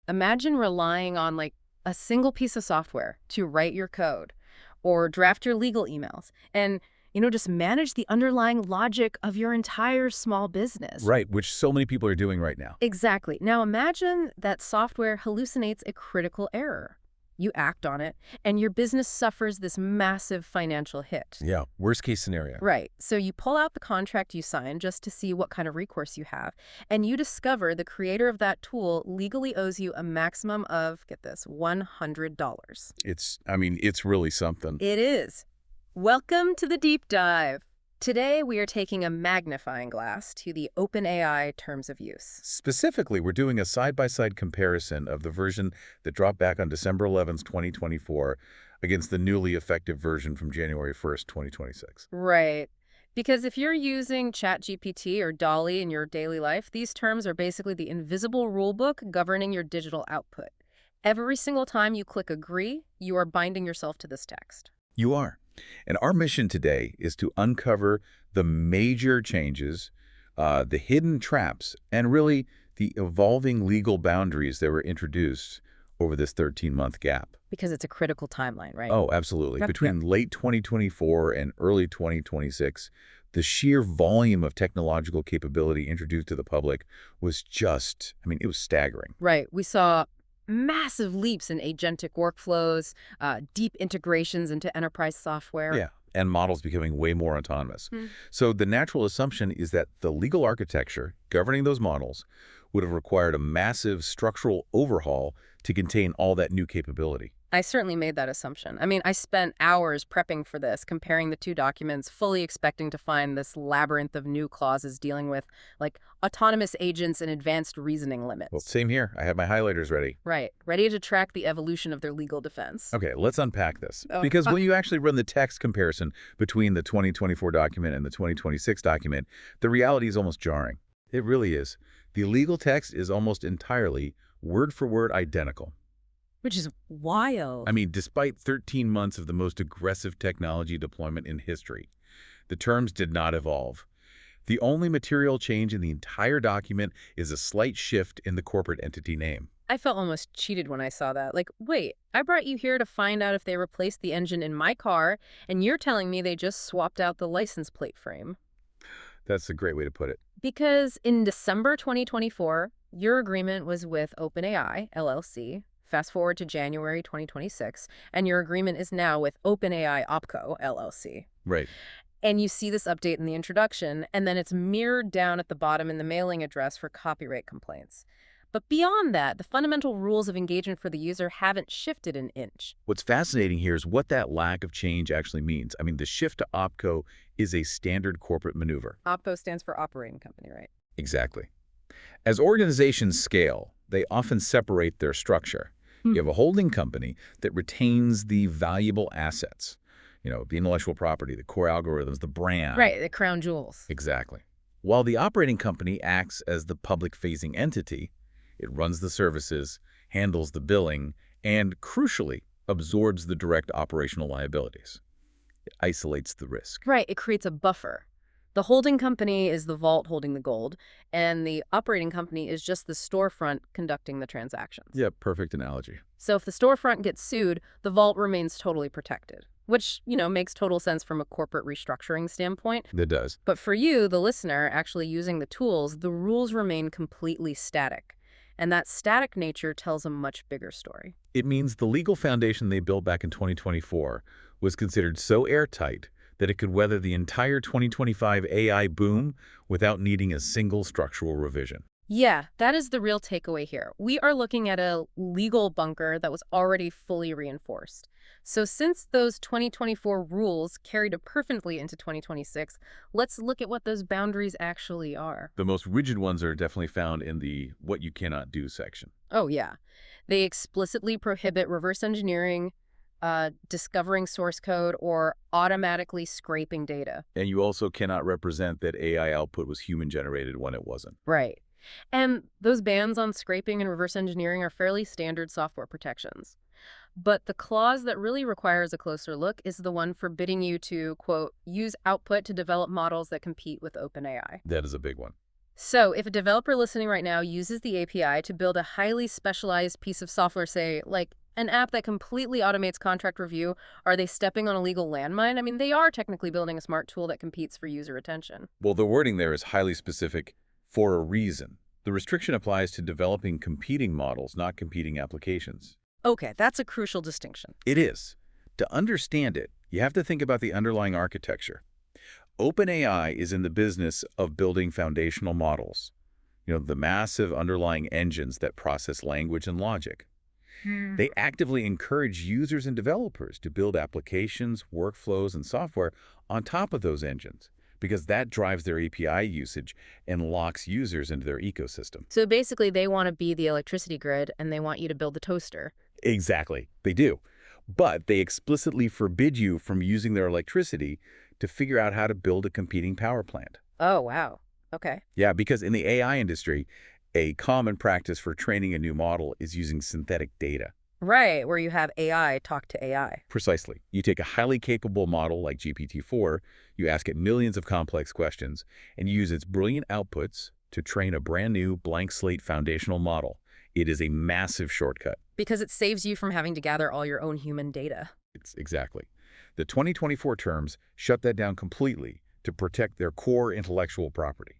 Imagine relying on like a single piece of software to write your code or draft your legal emails and, just manage the underlying logic of your entire small business. Right, which so many people are doing right now. Exactly. Now imagine that software hallucinates a critical error. You act on it, and your business suffers this massive financial hit. Yeah, worst case scenario. Right. So you pull out the contract you signed just to see what kind of recourse you have, and you discover the creator of that tool legally owes you a maximum of, get this, $100. It's really something. It is. Welcome to the deep dive. Today, we are taking a magnifying glass to the OpenAI terms of use. Specifically, we're doing a side-by-side comparison of the version that dropped back on December 11th, 2024 against the newly effective version from January 1st, 2026. Right. Because if you're using ChatGPT or DALL-E in your daily life, these terms are basically the invisible rulebook governing your digital output. Every single time you click agree, you are binding yourself to this text. You are. And our mission today is to uncover the major changes, the hidden traps, and really the evolving legal boundaries that were introduced over this 13-month gap. Because it's a critical timeline, right? Oh, absolutely. Yep, Between late 2024 and early 2026, the sheer volume of technological capability introduced to the public was just, it was staggering. Right. We saw massive leaps in agentic workflows, deep integrations into enterprise software. Yeah, and models becoming way more autonomous. So the natural assumption is that the legal architecture governing those models would have required a massive structural overhaul to contain all that new capability. I certainly made that assumption. I spent hours prepping for this, comparing the two documents, fully expecting to find this labyrinth of new clauses dealing with, like, autonomous agents and advanced reasoning limits. Well, same here. I have my highlighters ready. Right. Ready to track the evolution of their legal defense. Okay, let's unpack this. Oh, because when you actually run the text comparison between the 2024 document and the 2026 document, the reality is almost jarring. It really is. The legal text is almost entirely word-for-word identical. Which is wild. Despite 13 months of the most aggressive technology deployment in history, the terms did not evolve. The only material change in the entire document is a slight shift in the corporate entity name. I felt almost cheated when I saw that. Like, wait, I brought you here to find out if they replaced the engine in my car, and you're telling me they just swapped out the license plate frame. That's a great way to put it. Because in December 2024, your agreement was with OpenAI, LLC. Fast forward to January 2026, and your agreement is now with OpenAI OpCo, LLC. Right. And you see this update in the introduction, and then it's mirrored down at the bottom in the mailing address for copyright complaints. But beyond that, the fundamental rules of engagement for the user haven't shifted an inch. What's fascinating here is what that lack of change actually means. The shift to OpCo is a standard corporate maneuver. OpCo stands for operating company, right? Exactly. As organizations scale, they often separate their structure. You have a holding company that retains the valuable assets, the intellectual property, the core algorithms, the brand. Right, the crown jewels. Exactly. While the operating company acts as the public-facing entity, it runs the services, handles the billing, and, crucially, absorbs the direct operational liabilities. It isolates the risk. Right, it creates a buffer. The holding company is the vault holding the gold, and the operating company is just the storefront conducting the transactions. Yeah, perfect analogy. So if the storefront gets sued, the vault remains totally protected, which, makes total sense from a corporate restructuring standpoint. It does. But for you, the listener, actually using the tools, the rules remain completely static. And that static nature tells a much bigger story. It means the legal foundation they built back in 2024 was considered so airtight that it could weather the entire 2025 AI boom without needing a single structural revision. Yeah, that is the real takeaway here. We are looking at a legal bunker that was already fully reinforced. So since those 2024 rules carried it perfectly into 2026, let's look at what those boundaries actually are. The most rigid ones are definitely found in the what you cannot do section. Oh, yeah. They explicitly prohibit reverse engineering, discovering source code, or automatically scraping data. And you also cannot represent that AI output was human-generated when it wasn't. Right. And those bans on scraping and reverse engineering are fairly standard software protections. But the clause that really requires a closer look is the one forbidding you to, quote, use output to develop models that compete with OpenAI. That is a big one. So if a developer listening right now uses the API to build a highly specialized piece of software, say, like an app that completely automates contract review, are they stepping on a legal landmine? I mean, they are technically building a smart tool that competes for user attention. Well, the wording there is highly specific for a reason. The restriction applies to developing competing models, not competing applications. Okay, that's a crucial distinction. It is. To understand it, you have to think about the underlying architecture. OpenAI is in the business of building foundational models, the massive underlying engines that process language and logic. Hmm. They actively encourage users and developers to build applications, workflows, and software on top of those engines because that drives their API usage and locks users into their ecosystem. So basically, they want to be the electricity grid and they want you to build the toaster. Exactly, they do. But they explicitly forbid you from using their electricity to figure out how to build a competing power plant. Oh, wow. Okay. Yeah, because in the AI industry, a common practice for training a new model is using synthetic data. Right, where you have AI talk to AI. Precisely. You take a highly capable model like GPT-4, you ask it millions of complex questions, and you use its brilliant outputs to train a brand new blank slate foundational model. It is a massive shortcut. Because it saves you from having to gather all your own human data. It's exactly. The 2024 terms shut that down completely to protect their core intellectual property.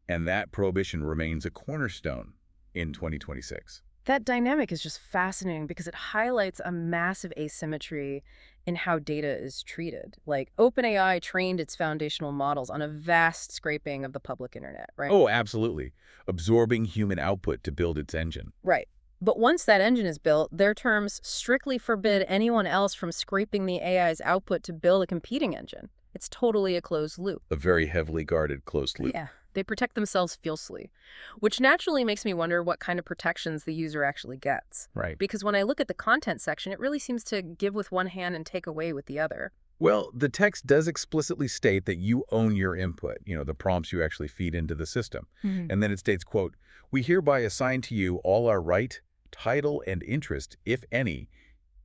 And that prohibition remains a cornerstone in 2026. That dynamic is just fascinating because it highlights a massive asymmetry in how data is treated. Like OpenAI trained its foundational models on a vast scraping of the public internet, right? Oh, absolutely. Absorbing human output to build its engine. Right. But once that engine is built, their terms strictly forbid anyone else from scraping the AI's output to build a competing engine. It's totally a closed loop. A very heavily guarded closed loop. Yeah, they protect themselves fiercely, which naturally makes me wonder what kind of protections the user actually gets. Right. Because when I look at the content section, it really seems to give with one hand and take away with the other. Well, the text does explicitly state that you own your input, the prompts you actually feed into the system. Mhm. And then it states, quote, "We hereby assign to you all our right, title, and interest, if any,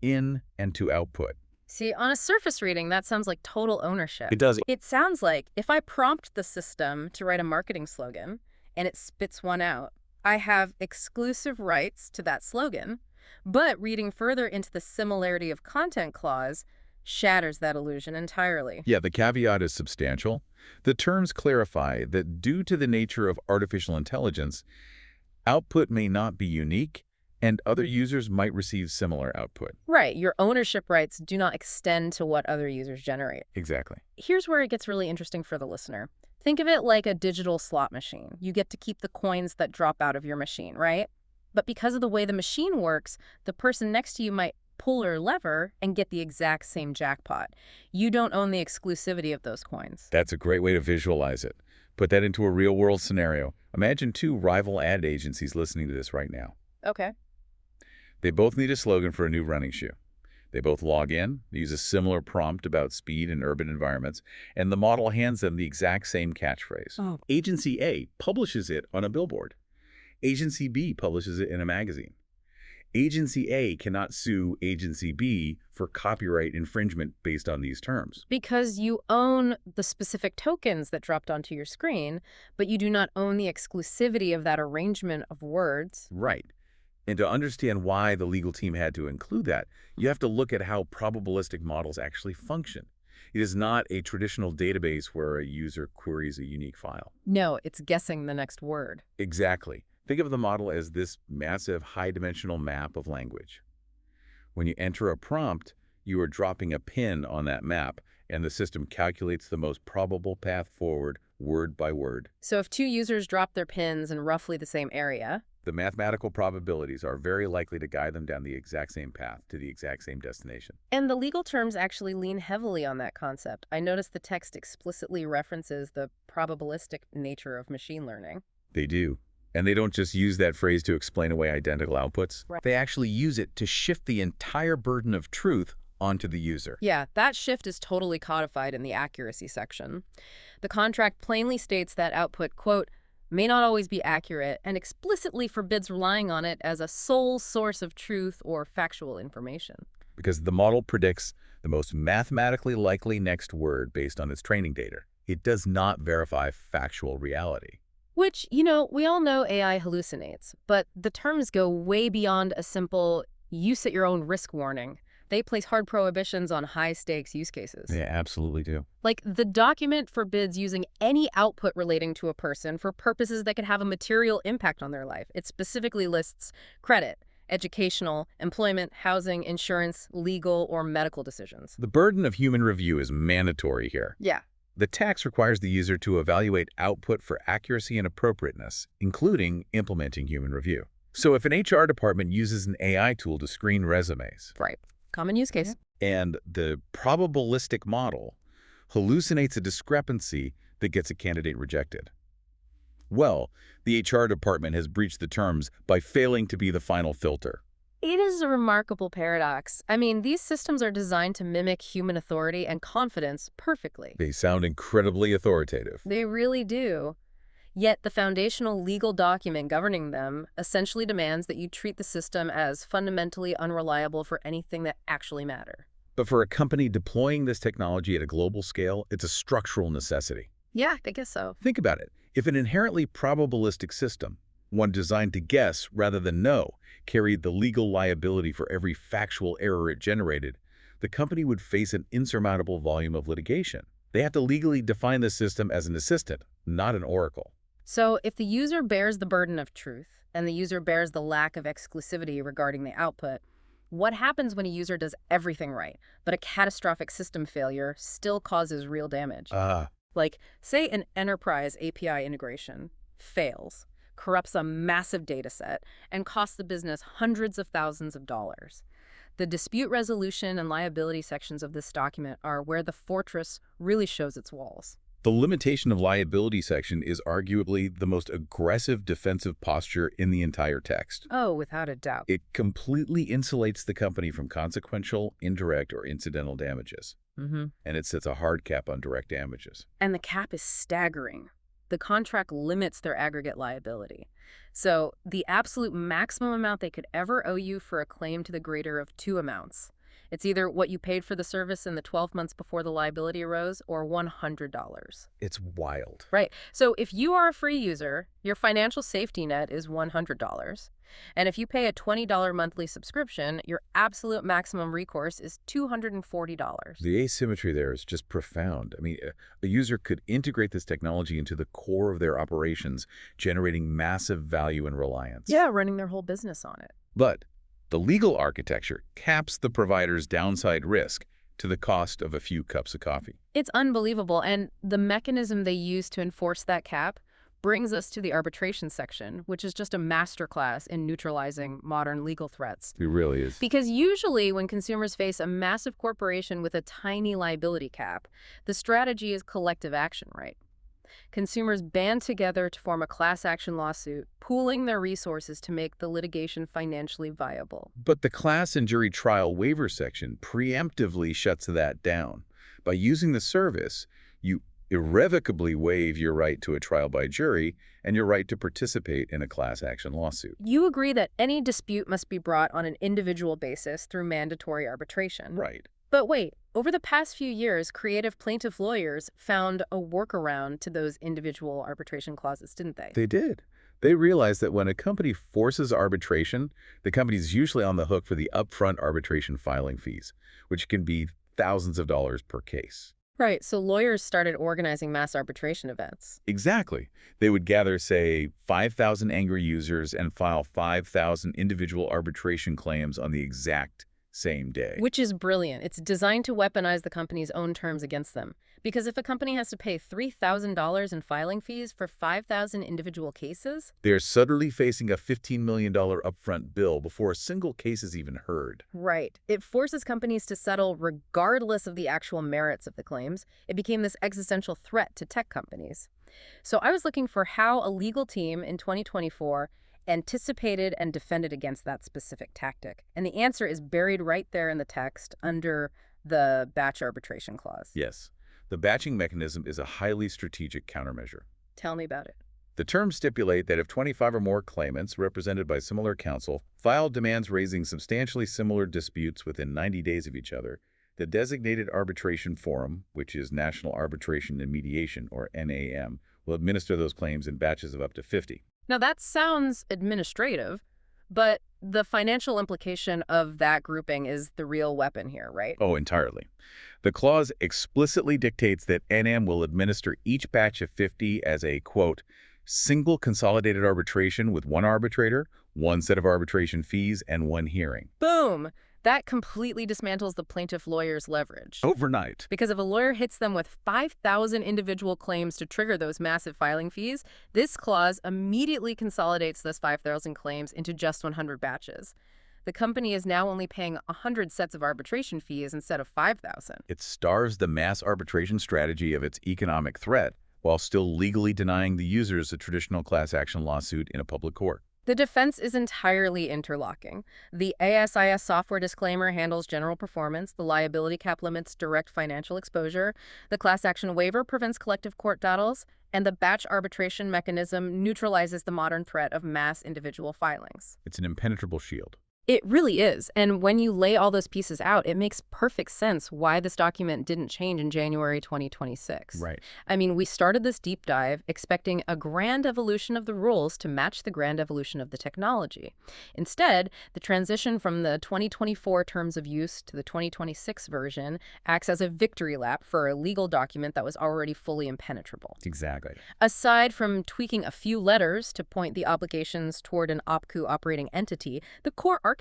in and to output." See, on a surface reading, that sounds like total ownership. It does. It sounds like if I prompt the system to write a marketing slogan and it spits one out, I have exclusive rights to that slogan. But reading further into the similarity of content clause shatters that illusion entirely. Yeah, the caveat is substantial. The terms clarify that due to the nature of artificial intelligence, output may not be unique, and other users might receive similar output. Right, your ownership rights do not extend to what other users generate. Exactly. Here's where it gets really interesting for the listener. Think of it like a digital slot machine. You get to keep the coins that drop out of your machine, right? But because of the way the machine works, the person next to you might pull or lever and get the exact same jackpot. You don't own the exclusivity of those coins. That's a great way to visualize it. Put that into a real-world scenario. Imagine two rival ad agencies listening to this right now. Okay. They both need a slogan for a new running shoe. They both log in, use a similar prompt about speed in urban environments, and the model hands them the exact same catchphrase. Oh. Agency A publishes it on a billboard. Agency B publishes it in a magazine. Agency A cannot sue Agency B for copyright infringement based on these terms. Because you own the specific tokens that dropped onto your screen, but you do not own the exclusivity of that arrangement of words. Right. And to understand why the legal team had to include that, you have to look at how probabilistic models actually function. It is not a traditional database where a user queries a unique file. No, it's guessing the next word. Exactly. Think of the model as this massive high-dimensional map of language. When you enter a prompt, you are dropping a pin on that map, and the system calculates the most probable path forward word by word. So if two users drop their pins in roughly the same area, The mathematical probabilities are very likely to guide them down the exact same path to the exact same destination. and the legal terms actually lean heavily on that concept. I noticed the text explicitly references the probabilistic nature of machine learning. They do. And they don't just use that phrase to explain away identical outputs. Right. They actually use it to shift the entire burden of truth onto the user. Yeah, that shift is totally codified in the accuracy section. The contract plainly states that output, quote, may not always be accurate and explicitly forbids relying on it as a sole source of truth or factual information. Because the model predicts the most mathematically likely next word based on its training data. It does not verify factual reality. Which, we all know AI hallucinates, but the terms go way beyond a simple use at your own risk warning. They place hard prohibitions on high-stakes use cases. They absolutely do. Like, the document forbids using any output relating to a person for purposes that could have a material impact on their life. It specifically lists credit, educational, employment, housing, insurance, legal, or medical decisions. The burden of human review is mandatory here. Yeah. The text requires the user to evaluate output for accuracy and appropriateness, including implementing human review. So if an HR department uses an AI tool to screen resumes, Right. Common use case. and the probabilistic model hallucinates a discrepancy that gets a candidate rejected, well, the HR department has breached the terms by failing to be the final filter. It is a remarkable paradox. I mean, these systems are designed to mimic human authority and confidence perfectly. They sound incredibly authoritative. They really do. Yet the foundational legal document governing them essentially demands that you treat the system as fundamentally unreliable for anything that actually matters. But for a company deploying this technology at a global scale, it's a structural necessity. Yeah, I guess so. Think about it. If an inherently probabilistic system, one designed to guess rather than know, carried the legal liability for every factual error it generated, the company would face an insurmountable volume of litigation. They have to legally define the system as an assistant, not an oracle. So if the user bears the burden of truth and the user bears the lack of exclusivity regarding the output, what happens when a user does everything right, but a catastrophic system failure still causes real damage? Like, say an enterprise API integration fails, corrupts a massive data set, and costs the business hundreds of thousands of dollars. The dispute resolution and liability sections of this document are where the fortress really shows its walls. The limitation of liability section is arguably the most aggressive defensive posture in the entire text. Oh, without a doubt. It completely insulates the company from consequential, indirect, or incidental damages. And it sets a hard cap on direct damages. And the cap is staggering. The contract limits their aggregate liability. So the absolute maximum amount they could ever owe you for a claim to the greater of two amounts. It's either what you paid for the service in the 12 months before the liability arose or $100. It's wild. Right. So if you are a free user, your financial safety net is $100. And if you pay a $20 monthly subscription, your absolute maximum recourse is $240. The asymmetry there is just profound. I mean, a user could integrate this technology into the core of their operations, generating massive value and reliance. Yeah, running their whole business on it. But the legal architecture caps the provider's downside risk to the cost of a few cups of coffee. It's unbelievable, and the mechanism they use to enforce that cap brings us to the arbitration section, which is just a masterclass in neutralizing modern legal threats. It really is. Because usually when consumers face a massive corporation with a tiny liability cap, the strategy is collective action, right? Consumers band together to form a class action lawsuit, pooling their resources to make the litigation financially viable. But the class and jury trial waiver section preemptively shuts that down. By using the service, you irrevocably waive your right to a trial by jury and your right to participate in a class action lawsuit. You agree that any dispute must be brought on an individual basis through mandatory arbitration. Right. But wait, over the past few years, creative plaintiff lawyers found a workaround to those individual arbitration clauses, didn't they? They did. They realized that when a company forces arbitration, the company is usually on the hook for the upfront arbitration filing fees, which can be thousands of dollars per case. Right, so lawyers started organizing mass arbitration events. Exactly. They would gather, say, 5,000 angry users and file 5,000 individual arbitration claims on the exact same day. Which is brilliant. It's designed to weaponize the company's own terms against them. Because if a company has to pay $3,000 in filing fees for 5,000 individual cases, they're suddenly facing a $15 million upfront bill before a single case is even heard. Right. It forces companies to settle regardless of the actual merits of the claims. It became this existential threat to tech companies. So I was looking for how a legal team in 2024 anticipated and defended against that specific tactic. And the answer is buried right there in the text under the batch arbitration clause. Yes. The batching mechanism is a highly strategic countermeasure. Tell me about it. The terms stipulate that if 25 or more claimants, represented by similar counsel, filed demands raising substantially similar disputes within 90 days of each other, the designated arbitration forum, which is National Arbitration and Mediation, or NAM, will administer those claims in batches of up to 50. Now, that sounds administrative, but the financial implication of that grouping is the real weapon here, right? Oh, entirely. The clause explicitly dictates that NM will administer each batch of 50 as a, quote, single consolidated arbitration with one arbitrator, one set of arbitration fees, and one hearing. Boom! That completely dismantles the plaintiff lawyer's leverage. Overnight. Because if a lawyer hits them with 5,000 individual claims to trigger those massive filing fees, this clause immediately consolidates those 5,000 claims into just 100 batches. The company is now only paying 100 sets of arbitration fees instead of 5,000. It starves the mass arbitration strategy of its economic threat while still legally denying the users a traditional class action lawsuit in a public court. The defense is entirely interlocking. The ASIS software disclaimer handles general performance, the liability cap limits direct financial exposure, the class action waiver prevents collective court battles, and the batch arbitration mechanism neutralizes the modern threat of mass individual filings. It's an impenetrable shield. It really is, and when you lay all those pieces out, it makes perfect sense why this document didn't change in January 2026. Right. I mean, we started this deep dive expecting a grand evolution of the rules to match the grand evolution of the technology. Instead, the transition from the 2024 terms of use to the 2026 version acts as a victory lap for a legal document that was already fully impenetrable. Exactly. Aside from tweaking a few letters to point the obligations toward an OpCo operating entity, the core architecture,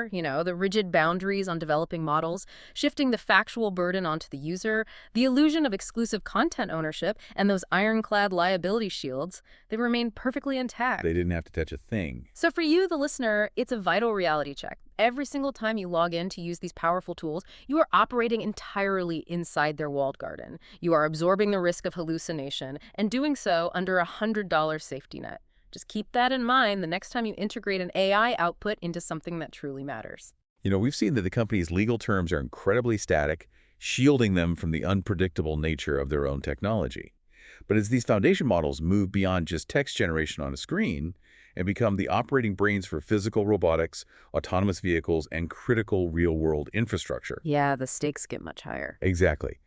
the rigid boundaries on developing models, shifting the factual burden onto the user, the illusion of exclusive content ownership, and those ironclad liability shields, they remain perfectly intact. They didn't have to touch a thing. So for you, the listener, it's a vital reality check. Every single time you log in to use these powerful tools, you are operating entirely inside their walled garden. You are absorbing the risk of hallucination and doing so under a $100 safety net. Just keep that in mind the next time you integrate an AI output into something that truly matters. We've seen that the company's legal terms are incredibly static, shielding them from the unpredictable nature of their own technology. But as these foundation models move beyond just text generation on a screen and become the operating brains for physical robotics, autonomous vehicles, and critical real-world infrastructure. Yeah, the stakes get much higher. Exactly.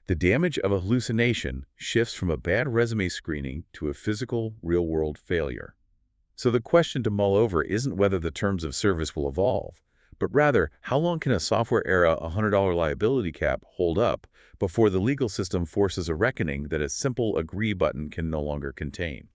The damage of a hallucination shifts from a bad resume screening to a physical, real-world failure. So the question to mull over isn't whether the terms of service will evolve, but rather, how long can a software-era $100 liability cap hold up before the legal system forces a reckoning that a simple agree button can no longer contain?